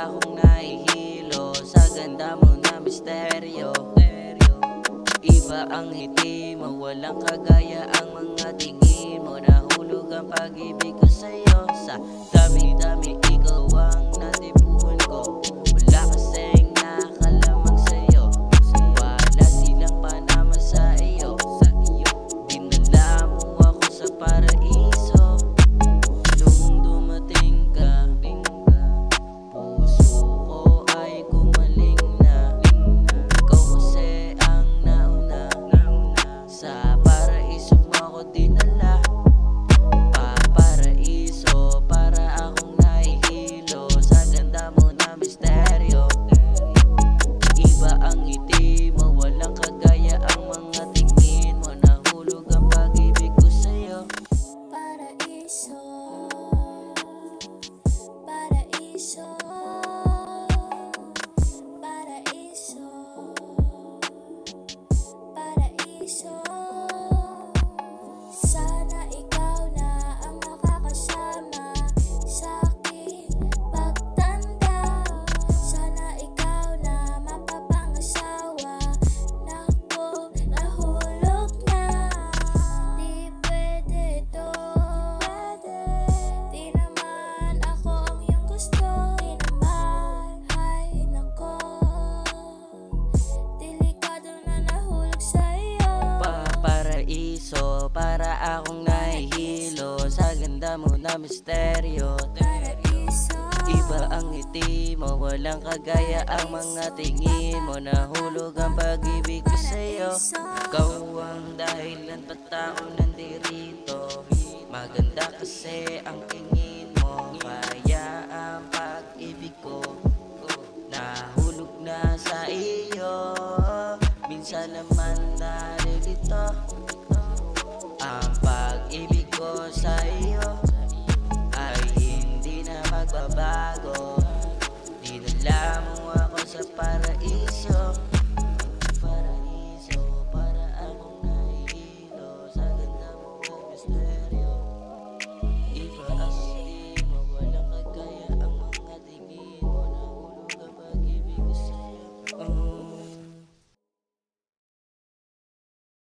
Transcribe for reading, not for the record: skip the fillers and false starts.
akong nahihilo sa ganda mo na misteryo. Iba ang ngiti mo, walang kagaya ang mga tingin mo. Nahulog ang pag-ibig ko sa'yo. Sa dami-dami ikaw ang natipuan ko. Wala kasing nakalamang sa'yo. Wala silang panama sa iyo. Dinala mo ako sa paraiso. Nung dumating ka, puso ko ay gumaling na. Ikaw kasi ang nauna. Sa paraiso mo ako dinala. Paparaiso para akong nahihilo sa ganda mo na misteryo. Iba ang ngiti mo, walang kagaya ang mga tingin mo. Nahulog ang pag-ibig ko sa'yo. Paraiso, paraiso, paraiso, paraiso. Sana ikaw na ang makakasama sa'kin pagtanda. Sana ikaw na mapapangasawa. Naku, nahulog na. Di pwede to. Di naman ako ang iyong gusto. Di naman, ay nako. Delikado na nahulog sa'yo. Paparaiso para akong nahihilo sa ganda mo na misteryo. Paraiso, Iba ang ngiti mo, walang kagaya ang mga tingin mo. Nahulog ang pag-ibig ko sa'yo. Ikaw ang dahilan ba't ako nandirito. Maganda kasi ang tingin